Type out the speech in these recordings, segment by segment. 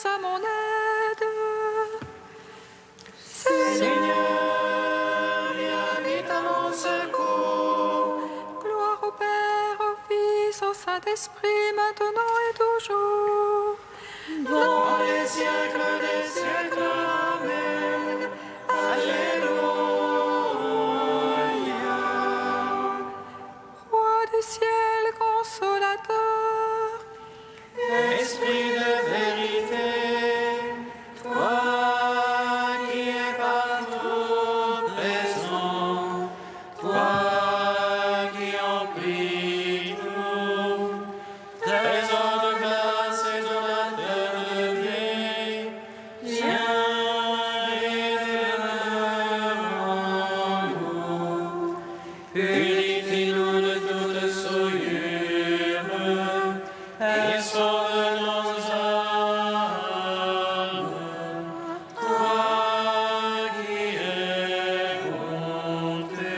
à mon aide. Seigneur, viens vite à mon secours. Gloire au Père, au Fils, au Saint-Esprit, maintenant et toujours. Dans les siècles des siècles, Amen. Alléluia. Roi du ciel, consolateur, Esprit de vérité, toi qui es partout présent, toi qui emplis tout, trésor de grâce et donateur de vie, viens et demeure en nous. Purifie-nous de toute souillure et sauve nos âmes. Toi qui es bonté.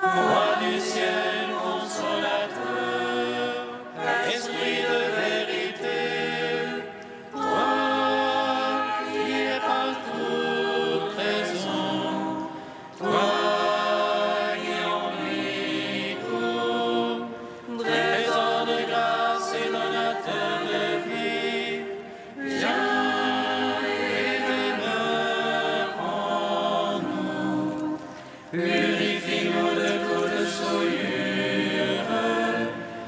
Roi du ciel, consolateur, esprit de vérité, toi qui es partout présent, toi qui emplis tout, trésor de grâce et donateur de vie, viens et demeure en nous. Purifie-nous de toute souillure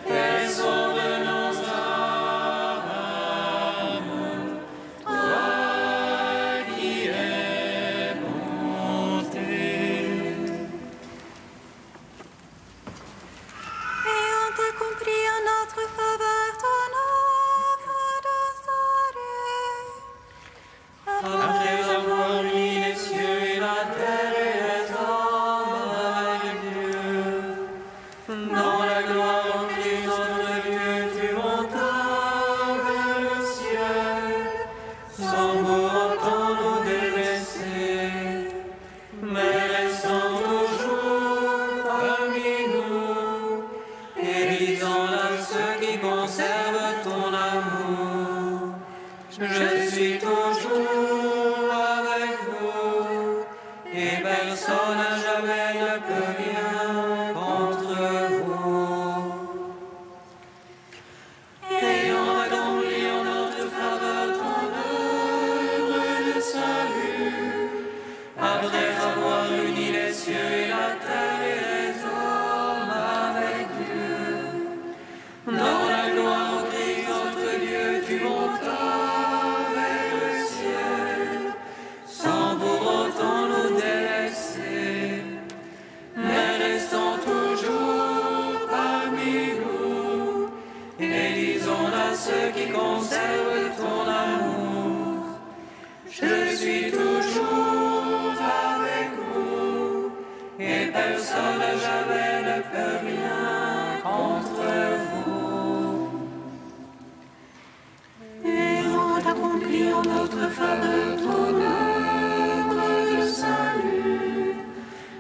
et sauve nos âmes. Toi qui es bonté. Ayant accompli en notre faveur ton œuvre de salut. Après avoir uni les cieux et la terre et les hommes avec Dieu, dans la gloire au Christ notre Dieu, tu montas vers le ciel, sans pour autant nous délaisser, mais restant toujours parmi nous, et disant à ceux qui conservent ton amour, je suis toujours avec vous, et personne à jamais ne peut rien contre vous. Ayant accompli en notre faveur ton œuvre de salut, après avoir uni les cieux et la terre et les hommes avec Dieu, dans la gloire au Christ notre Dieu, tu montas vers le ciel, sans pour autant nous délaisser, mais restant toujours parmi nous, et disons à ceux qui conservent ton amour, je suis toujours avec vous, et personne jamais ne peut rien contre vous. Ayant accompli en notre faveur ton œuvre de salut.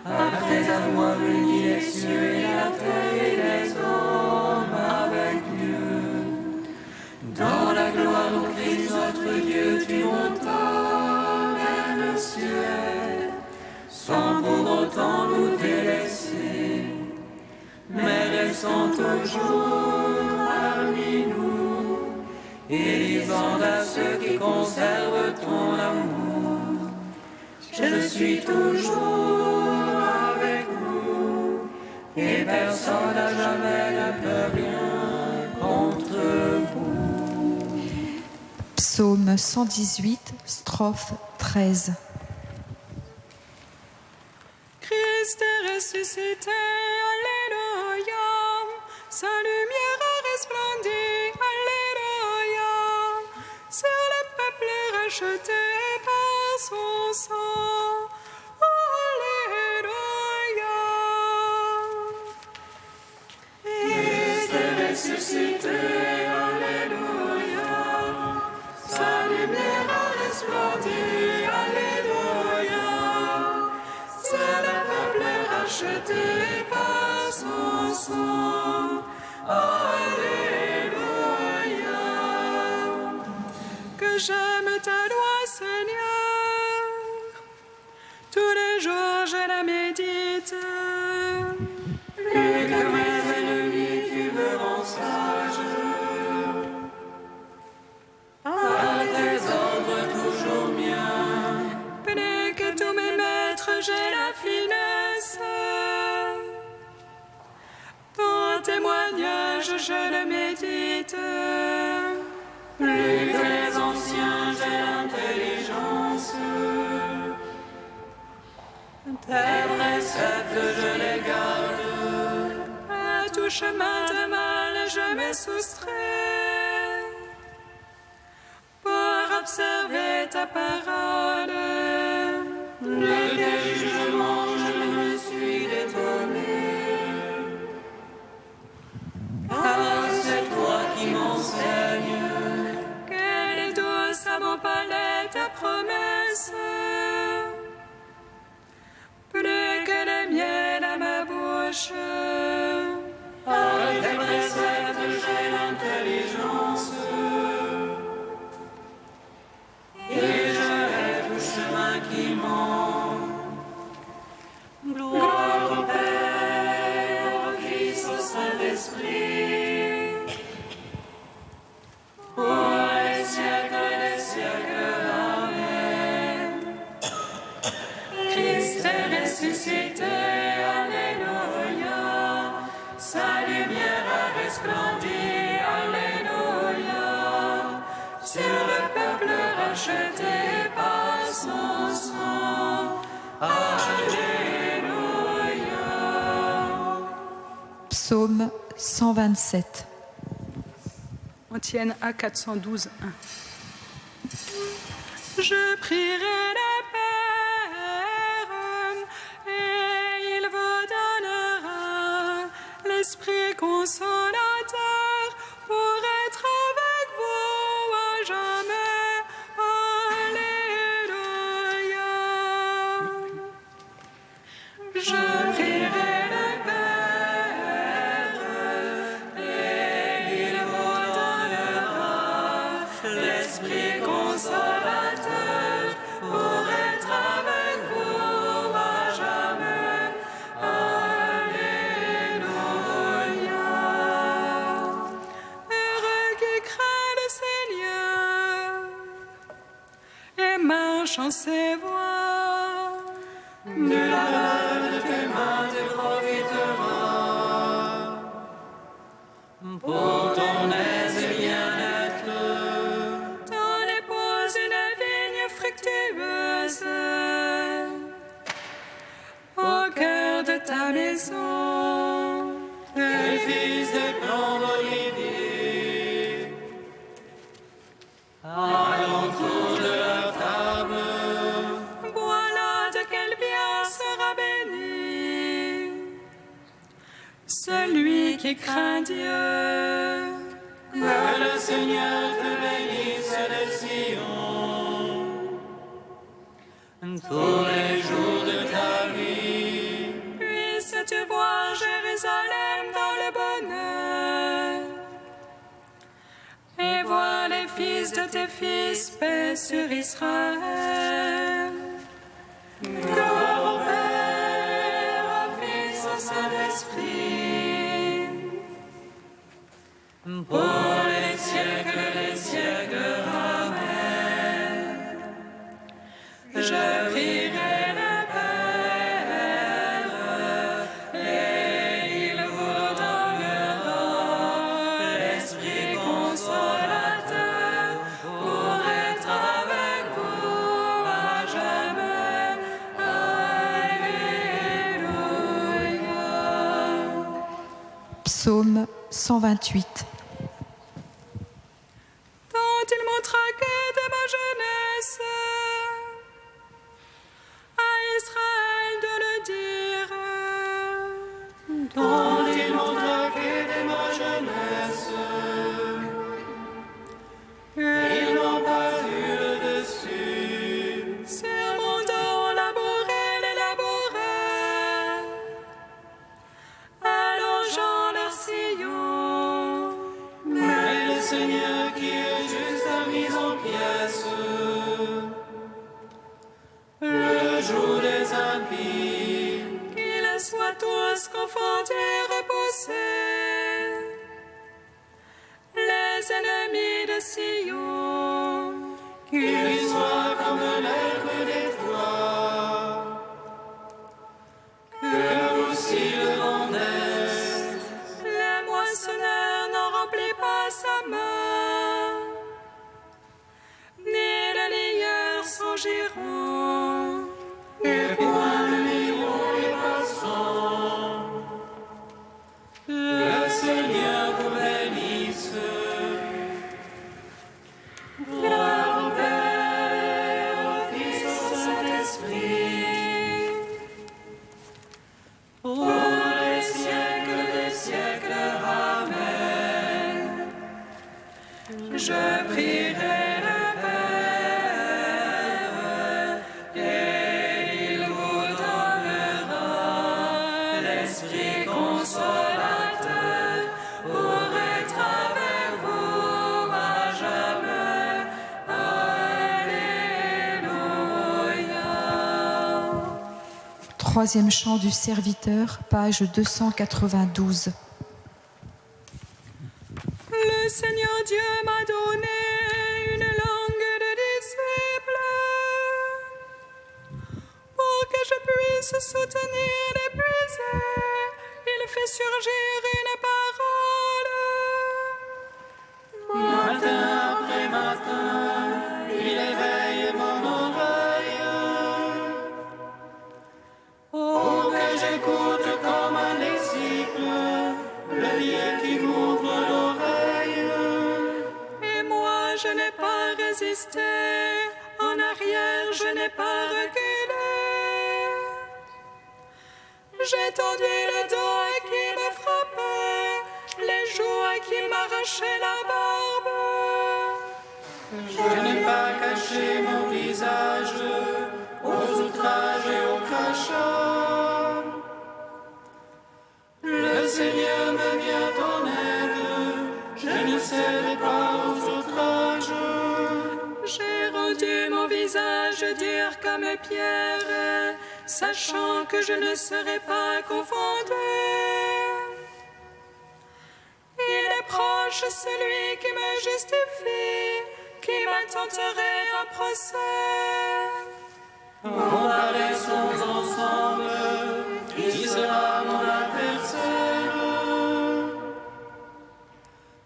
Après avoir uni les cieux et la terre et les hommes avec Dieu, dans la gloire au Christ notre Dieu, tu montas vers le ciel, sans pour autant nous délaisser, mais restant toujours parmi nous, et disant à ceux qui conservent ton amour, je suis toujours avec vous, et personne à jamais ne peut rien contre vous. Psaume 118, strophe 13. Christ est ressuscité, Alléluia. Sa lumière a resplendi, Alléluia. Sur le peuple racheté par son sang, Alléluia. Christ est ressuscité, Alléluia. Sa lumière a resplendi, Alléluia. C'est le peuple racheté par son sang, je le médite. Plus que les anciens, j'ai l'intelligence. Tes préceptes, je les garde. À tout chemin de mal, je me soustrais pour observer ta parole. De tes jugements, je me suis détourné. Car c'est toi qui m'enseignes. Quelle est douce à mon palais ta promesse, plus que le miel à ma bouche. Avec tes préceptes, j'ai l'intelligence. Et je hais tout chemin qui ment. Gloire au Père, au Fils, au Saint-Esprit. Pour les siècles des siècles. Amen. Christ est ressuscité, alléluia. Sa lumière a resplendi, alléluia. Sur le peuple racheté par son sang, alléluia. Psaume 127. On tienne à 412, 1. Je prierai le Père et il vous donnera l'Esprit consolateur pour être avec vous à jamais. Alléluia. Je prierai le Père et il vous donnera l'Esprit consolateur pour être avec vous à jamais. Alléluia. Heureux qui craint le Seigneur et marche en ses voies. De la main de tes mains te profitera. Pour ton aise et bien-être. Dans les bois une vigne fructueuse, au cœur de ta maison, Les fils des plants d'olivier. À l'entour de la table. voilà de quel bien sera béni celui qui craint Dieu. Que le Seigneur te bénisse de Sion. Tous les jours de ta vie. Puisses-tu voir Jérusalem dans le bonheur et voir les fils de tes fils, paix sur Israël. Gloire au Père, au Fils, au Saint-Esprit, Pour les siècles des siècles. Amen. je prierai le Père et il vous donnera l'Esprit consolateur pour être avec vous à jamais. Alléluia. Psaume 128. Tant il montra que de ma jeunesse à Israël de le dire. Dont il montra que dès ma jeunesse, ils n'ont pas eu le dessus. Sur mon dos labouré les laboureurs, allongeant leur sillon. Mais le Seigneur qui est juste a mis en pièces le jour des impies. Qu'ils soient tous confondus et repoussés, les ennemis de Sion. Qu'il soit comme l'herbe des toits, que aussi le vent naisse. Les moissonneurs n'en vivants. Et point de vivants et passants. Le Seigneur vous bénisse. Gloire au Père, au Fils, au Saint-Esprit, pour les siècles des siècles. Amen. Je prierai le Père, et il vous donnera l'Esprit consolateur pour être avec vous à jamais. Alléluia. Troisième chant du serviteur, page 292. Le Seigneur Dieu m'a donné une langue de disciple pour que je puisse soutenir les brisés. Il fait surgir une parole. Matin après matin, il éveille mon oreille. Pour que j'écoute comme un disciple le lien qui m'ouvre l'oreille. Et moi je n'ai pas résisté, en arrière je n'ai pas reculé. J'ai tendu le dos qui me frappait, les joues qui m'arrachaient la barbe. Je n'ai pas caché mon visage aux outrages et aux crachats. Le Seigneur me vient en aide, je ne céderai pas aux outrages. J'ai rendu mon visage dur comme pierre, sachant que je ne serai pas confondu. Il est proche celui qui me justifie, qui m'intenterait un procès. Comparaissons ensemble, qui sera mon adversaire?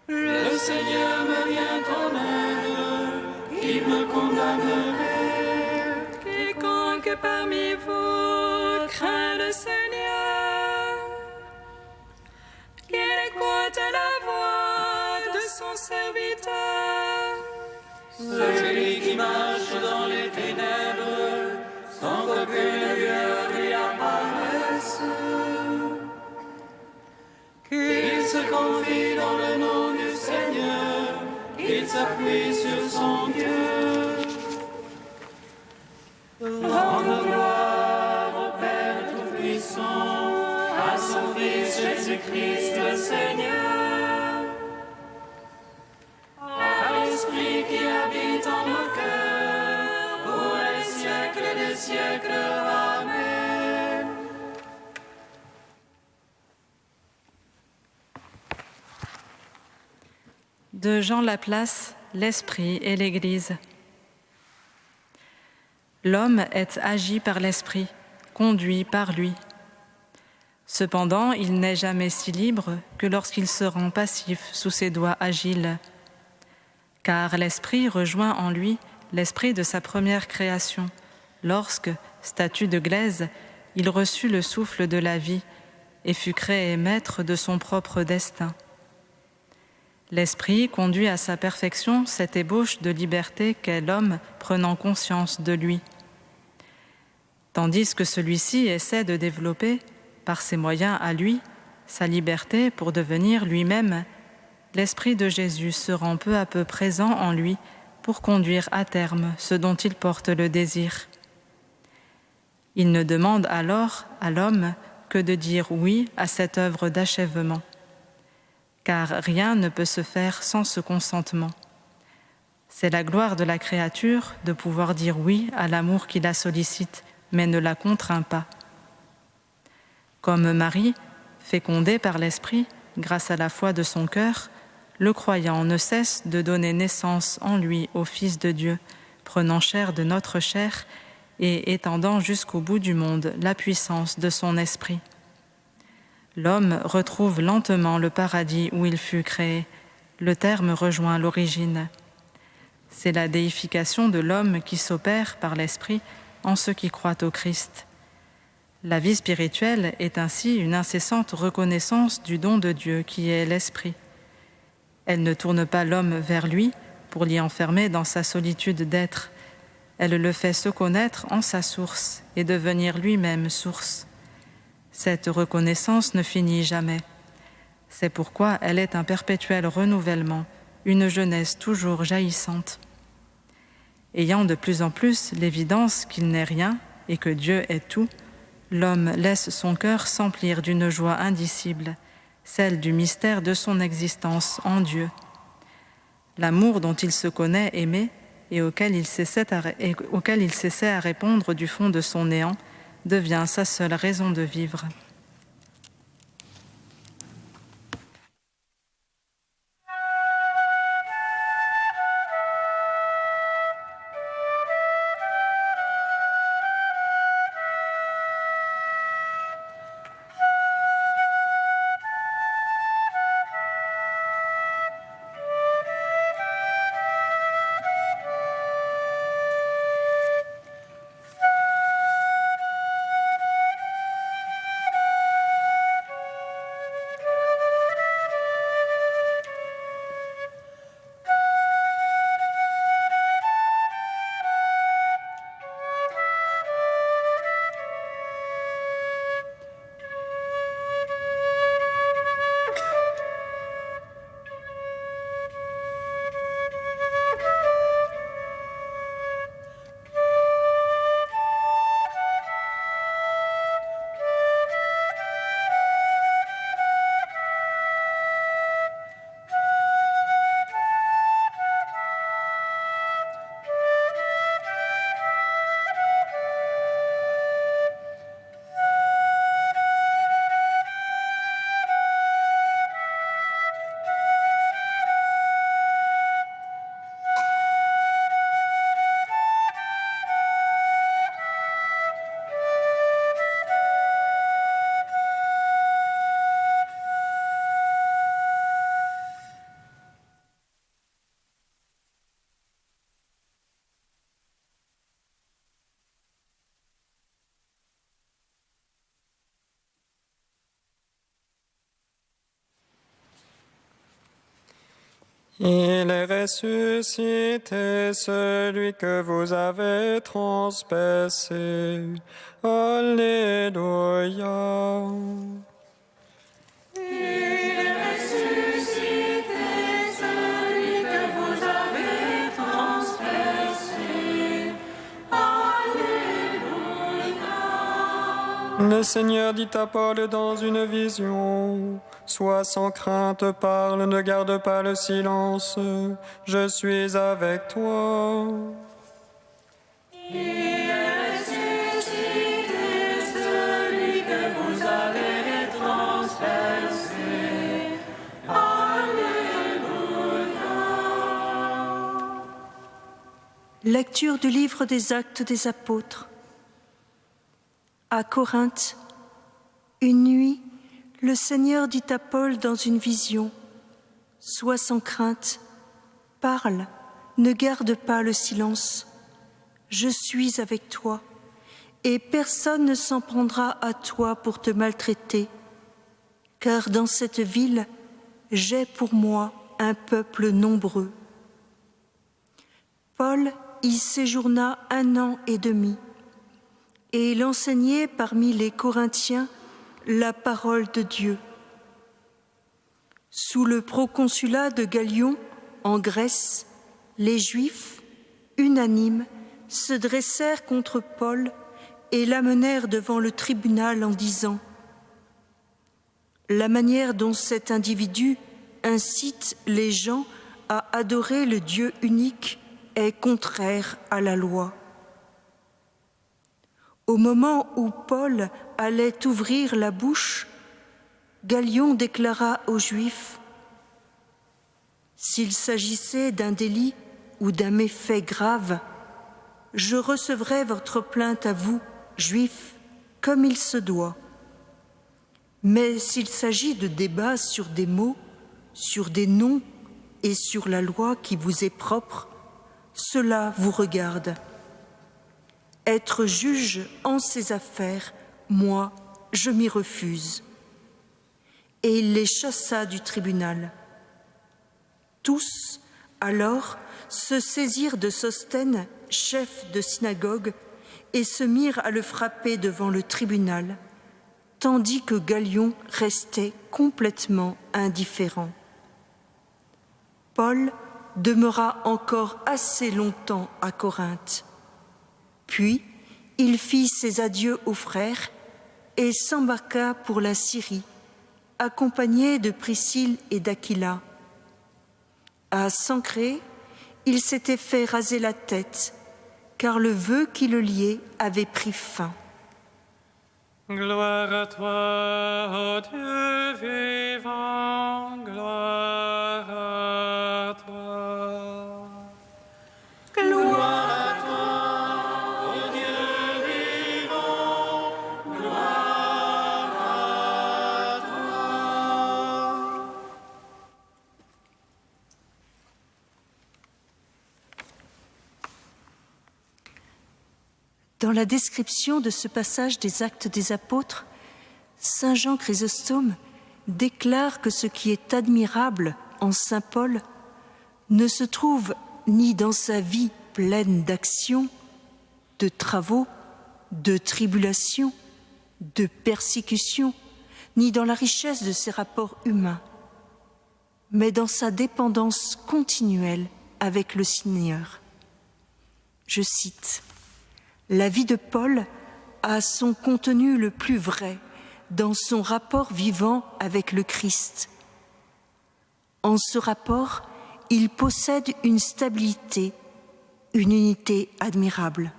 Le Seigneur me vient en aide, qui me condamnerait? Quiconque parmi vous craint le Seigneur, qu'il écoute la voix de son serviteur. Celui qui marche dans les ténèbres, sans qu'aucune lueur lui apparaisse. Qu'il se confie dans le nom du Seigneur, qu'il s'appuie sur son Dieu. Rende gloire au Père Tout-Puissant, à son Fils Jésus-Christ le Seigneur, à l'Esprit qui habite en nos cœurs, pour les siècles des siècles. Amen. De Jean Laplace, l'Esprit et l'Église. L'homme est agi par l'Esprit, conduit par lui. Cependant, il n'est jamais si libre que lorsqu'il se rend passif sous ses doigts agiles. Car l'Esprit rejoint en lui l'Esprit de sa première création, lorsque, statut de glaise, il reçut le souffle de la vie et fut créé maître de son propre destin. L'Esprit conduit à sa perfection cette ébauche de liberté qu'est l'homme prenant conscience de lui. Tandis que celui-ci essaie de développer, par ses moyens à lui, sa liberté pour devenir lui-même, l'Esprit de Jésus se rend peu à peu présent en lui pour conduire à terme ce dont il porte le désir. Il ne demande alors à l'homme que de dire oui à cette œuvre d'achèvement, car rien ne peut se faire sans ce consentement. C'est la gloire de la créature de pouvoir dire oui à l'amour qui la sollicite, mais ne la contraint pas. Comme Marie, fécondée par l'Esprit, grâce à la foi de son cœur, le croyant ne cesse de donner naissance en lui au Fils de Dieu, prenant chair de notre chair et étendant jusqu'au bout du monde la puissance de son esprit. L'homme retrouve lentement le paradis où il fut créé. Le terme rejoint l'origine. C'est la déification de l'homme qui s'opère par l'Esprit en ceux qui croient au Christ. La vie spirituelle est ainsi une incessante reconnaissance du don de Dieu qui est l'Esprit. Elle ne tourne pas l'homme vers lui pour l'y enfermer dans sa solitude d'être. Elle le fait se connaître en sa source et devenir lui-même source. Cette reconnaissance ne finit jamais. C'est pourquoi elle est un perpétuel renouvellement, une jeunesse toujours jaillissante. Ayant de plus en plus l'évidence qu'il n'est rien et que Dieu est tout, l'homme laisse son cœur s'emplir d'une joie indicible, celle du mystère de son existence en Dieu. L'amour dont il se connaît aimé et auquel il s'essaie à répondre du fond de son néant devient sa seule raison de vivre. Il est ressuscité, celui que vous avez transpercé. Alléluia. Il est ressuscité, celui que vous avez transpercé. Alléluia. Le Seigneur dit à Paul dans une vision: sois sans crainte, parle, ne garde pas le silence, je suis avec toi. Il est ressuscité, celui que vous avez transpercé. Alléluia. Lecture du livre des Actes des Apôtres. À Corinthe, une nuit, le Seigneur dit à Paul dans une vision: sois sans crainte, parle, ne garde pas le silence. Je suis avec toi, et personne ne s'en prendra à toi pour te maltraiter, car dans cette ville, j'ai pour moi un peuple nombreux. Paul y séjourna 1 an et demi, et il enseignait parmi les Corinthiens la parole de Dieu. Sous le proconsulat de Gallion, en Grèce, les Juifs, unanimes, se dressèrent contre Paul et l'amenèrent devant le tribunal en disant: la manière dont cet individu incite les gens à adorer le Dieu unique est contraire à la loi. Au moment où Paul allait ouvrir la bouche, Gallion déclara aux Juifs: s'il s'agissait d'un délit ou d'un méfait grave, je recevrai votre plainte à vous, Juifs, comme il se doit. Mais s'il s'agit de débats sur des mots, sur des noms et sur la loi qui vous est propre, cela vous regarde. Être juge en ses affaires, moi, je m'y refuse. » Et il les chassa du tribunal. Tous, alors, se saisirent de Sosthène, chef de synagogue, et se mirent à le frapper devant le tribunal, tandis que Gallion restait complètement indifférent. Paul demeura encore assez longtemps à Corinthe. Puis, il fit ses adieux aux frères et s'embarqua pour la Syrie, accompagné de Priscille et d'Aquila. À Cenchrée, il s'était fait raser la tête, car le vœu qui le liait avait pris fin. Gloire à toi, ô Dieu vivant, gloire à toi. Gloire à toi, ô Dieu vivant, gloire à toi. Dans la description de ce passage des Actes des Apôtres, saint Jean Chrysostome déclare que ce qui est admirable en saint Paul ne se trouve ni dans sa vie pleine d'actions, de travaux, de tribulations, de persécutions, ni dans la richesse de ses rapports humains, mais dans sa dépendance continuelle avec le Seigneur. Je cite: « La vie de Paul a son contenu le plus vrai dans son rapport vivant avec le Christ. En ce rapport, il possède une stabilité, une unité admirable. »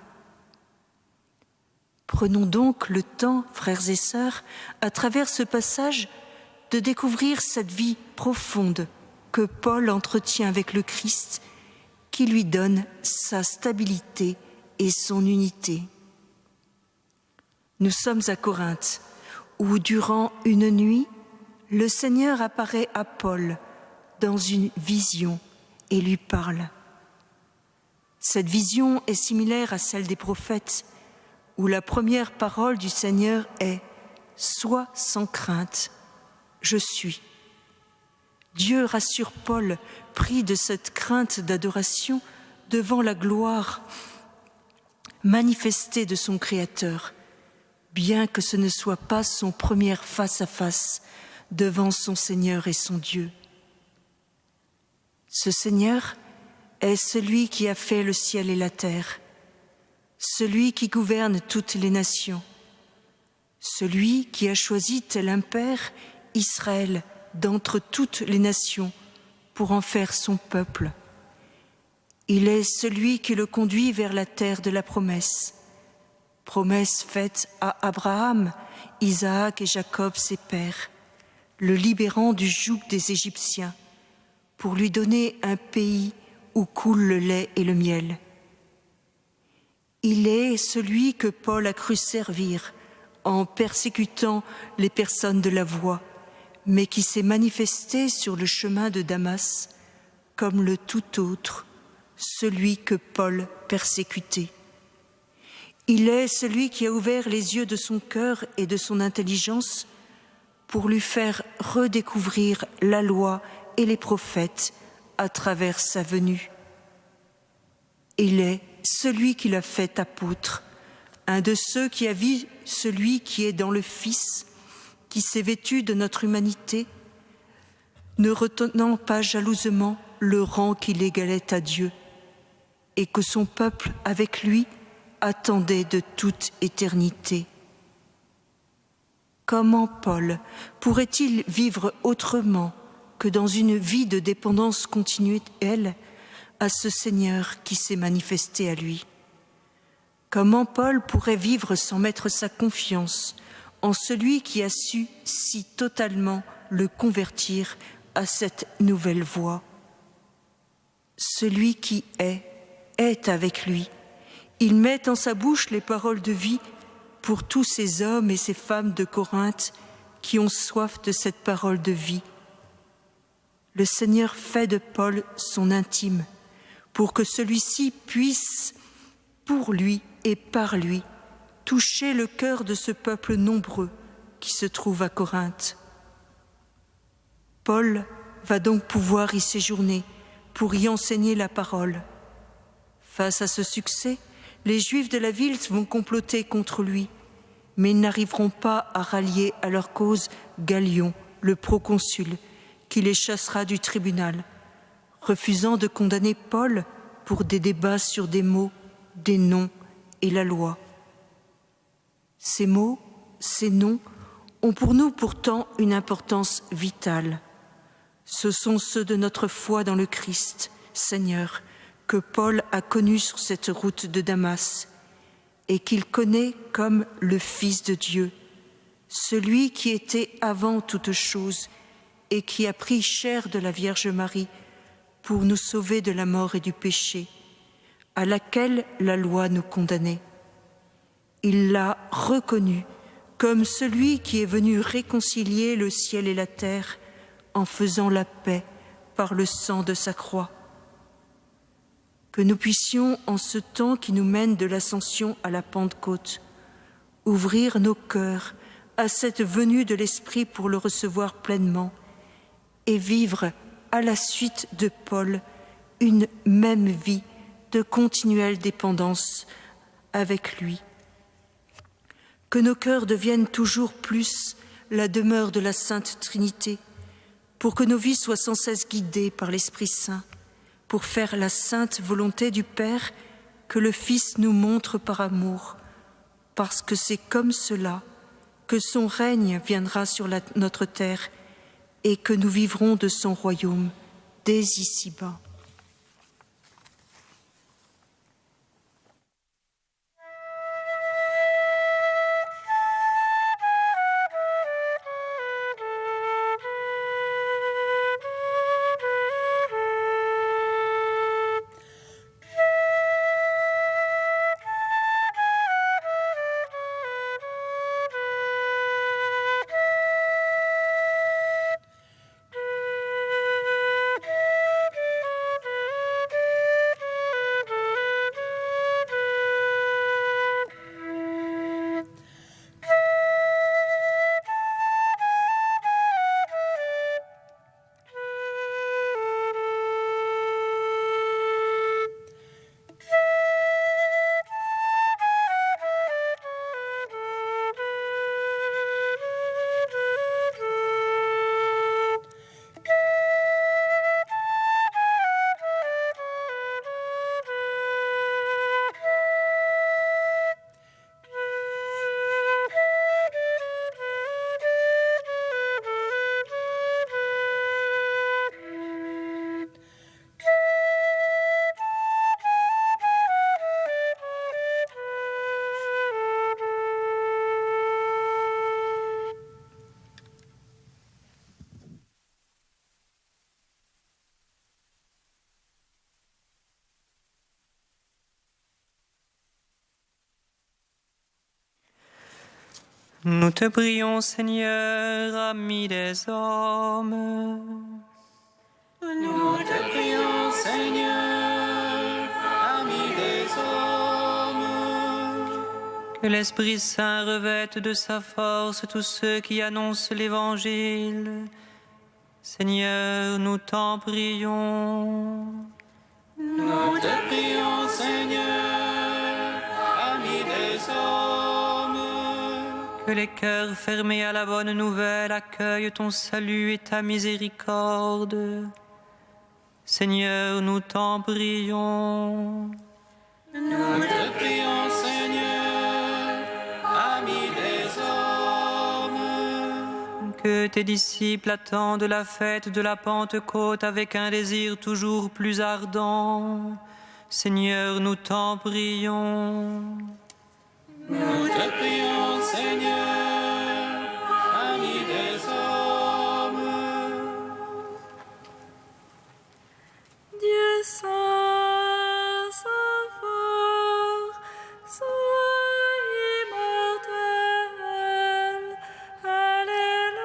Prenons donc le temps, frères et sœurs, à travers ce passage, de découvrir cette vie profonde que Paul entretient avec le Christ, qui lui donne sa stabilité et son unité. Nous sommes à Corinthe, où durant une nuit, le Seigneur apparaît à Paul dans une vision et lui parle. Cette vision est similaire à celle des prophètes, où la première parole du Seigneur est « Sois sans crainte, je suis ». Dieu rassure Paul, pris de cette crainte d'adoration devant la gloire manifestée de son Créateur, bien que ce ne soit pas son premier face-à-face devant son Seigneur et son Dieu. Ce Seigneur est celui qui a fait le ciel et la terre, celui qui gouverne toutes les nations, celui qui a choisi tel un père Israël d'entre toutes les nations pour en faire son peuple. Il est celui qui le conduit vers la terre de la promesse, promesse faite à Abraham, Isaac et Jacob ses pères, le libérant du joug des Égyptiens, pour lui donner un pays où coule le lait et le miel. Il est celui que Paul a cru servir en persécutant les personnes de la voie, mais qui s'est manifesté sur le chemin de Damas comme le tout autre, celui que Paul persécutait. Il est celui qui a ouvert les yeux de son cœur et de son intelligence pour lui faire redécouvrir la loi et les prophètes à travers sa venue. Il est celui qui l'a fait apôtre, un de ceux qui a vu celui qui est dans le Fils, qui s'est vêtu de notre humanité, ne retenant pas jalousement le rang qu'il égalait à Dieu, et que son peuple, avec lui, attendait de toute éternité. Comment Paul pourrait-il vivre autrement que dans une vie de dépendance continuelle à ce Seigneur qui s'est manifesté à lui? Comment Paul pourrait vivre sans mettre sa confiance en celui qui a su si totalement le convertir à cette nouvelle voie? Celui qui est avec lui. Il met en sa bouche les paroles de vie pour tous ces hommes et ces femmes de Corinthe qui ont soif de cette parole de vie. Le Seigneur fait de Paul son intime pour que celui-ci puisse, pour lui, et par lui, touchez le cœur de ce peuple nombreux qui se trouve à Corinthe. Paul va donc pouvoir y séjourner pour y enseigner la parole. Face à ce succès, les Juifs de la ville vont comploter contre lui, mais ils n'arriveront pas à rallier à leur cause Gallion, le proconsul, qui les chassera du tribunal, refusant de condamner Paul pour des débats sur des mots, des noms et la loi. Ces mots, ces noms, ont pour nous pourtant une importance vitale. Ce sont ceux de notre foi dans le Christ, Seigneur, que Paul a connu sur cette route de Damas et qu'il connaît comme le Fils de Dieu, celui qui était avant toute chose et qui a pris chair de la Vierge Marie pour nous sauver de la mort et du péché, à laquelle la loi nous condamnait. Il l'a reconnu comme celui qui est venu réconcilier le ciel et la terre en faisant la paix par le sang de sa croix. Que nous puissions, en ce temps qui nous mène de l'Ascension à la Pentecôte, ouvrir nos cœurs à cette venue de l'Esprit pour le recevoir pleinement et vivre à la suite de Paul une même vie de continuelle dépendance avec lui. Que nos cœurs deviennent toujours plus la demeure de la Sainte Trinité, pour que nos vies soient sans cesse guidées par l'Esprit Saint, pour faire la sainte volonté du Père que le Fils nous montre par amour, parce que c'est comme cela que son règne viendra sur notre terre et que nous vivrons de son royaume dès ici-bas. Nous te prions, Seigneur, ami des hommes. Nous te prions, Seigneur, ami des hommes. Que l'Esprit Saint revête de sa force tous ceux qui annoncent l'Évangile. Seigneur, nous t'en prions. Nous te prions, Seigneur, ami des hommes. Que les cœurs fermés à la bonne nouvelle accueillent ton salut et ta miséricorde. Seigneur, nous t'en prions. Nous te prions, Seigneur, ami des hommes. Que tes disciples attendent la fête de la Pentecôte avec un désir toujours plus ardent. Seigneur, nous t'en prions. Nous te prions, Seigneur, ami des hommes. Dieu saint, saint fort, saint immortel, Alléluia.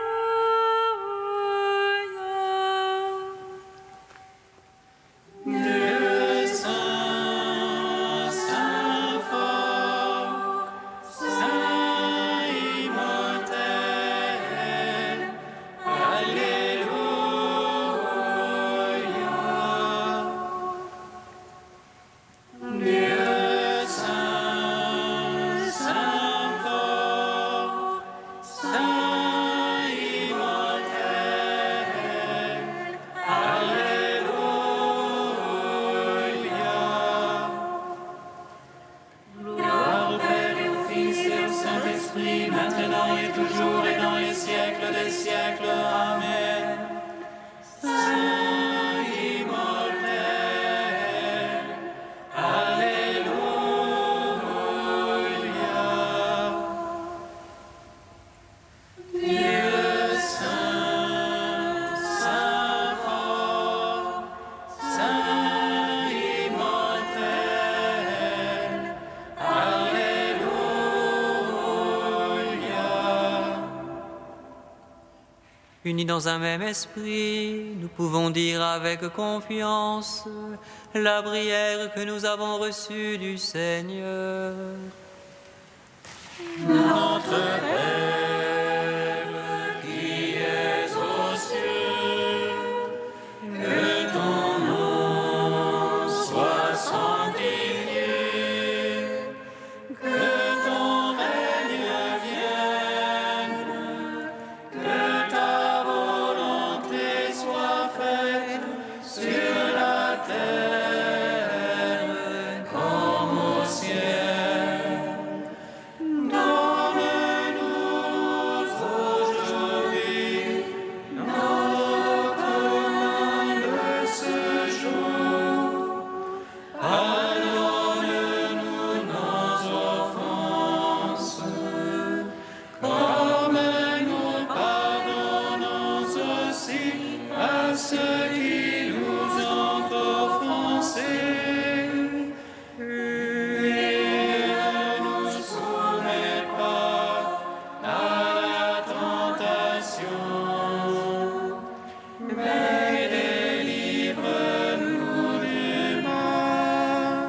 Dieu saint, saint fort, toujours et dans les siècles des siècles. Amen. Saint immortel, Alléluia. Dieu saint, saint fort, saint immortel, Alléluia. Unis dans un même esprit, nous pouvons dire avec confiance la prière que nous avons reçue du Seigneur. Notre Père qui es aux cieux, que ton nom soit sanctifié, que ton règne vienne, que ta volonté soit faite sur la terre comme au ciel. Donne-nous aujourd'hui notre pain de ce jour. Pardonne-nous nos offenses, comme nous pardonnons aussi à ceux qui nous ont offensés. Et ne nous soumets pas à la tentation, mais délivre-nous du mal.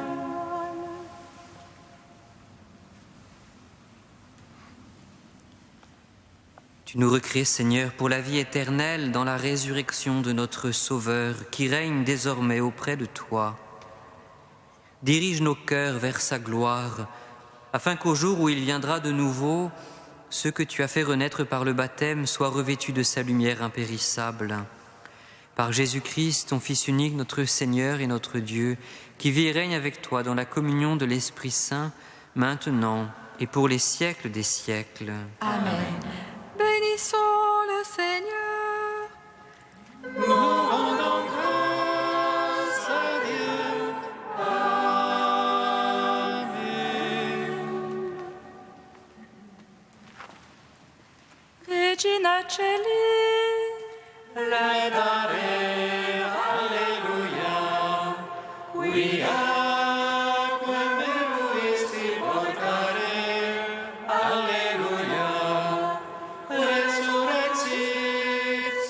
Tu nous recrées, Seigneur, pour la vie éternelle dans la résurrection de notre Sauveur, qui règne désormais auprès de toi. Dirige nos cœurs vers sa gloire, afin qu'au jour où il viendra de nouveau, ceux que tu as fait renaître par le baptême soient revêtus de sa lumière impérissable. Par Jésus-Christ, ton Fils unique, notre Seigneur et notre Dieu, qui vit et règne avec toi dans la communion de l'Esprit Saint, maintenant et pour les siècles des siècles. Amen. Bénissons le Seigneur. Nous rendons grâce à Dieu. Amen. Regina Celi. Laedare, Alleluia. Quia quem eruisti portare, Alleluia. Resurrexit,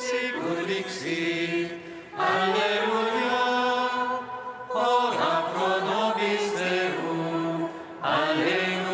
sicut dixit, Alleluia. Ora pro nobis Deum, Alleluia.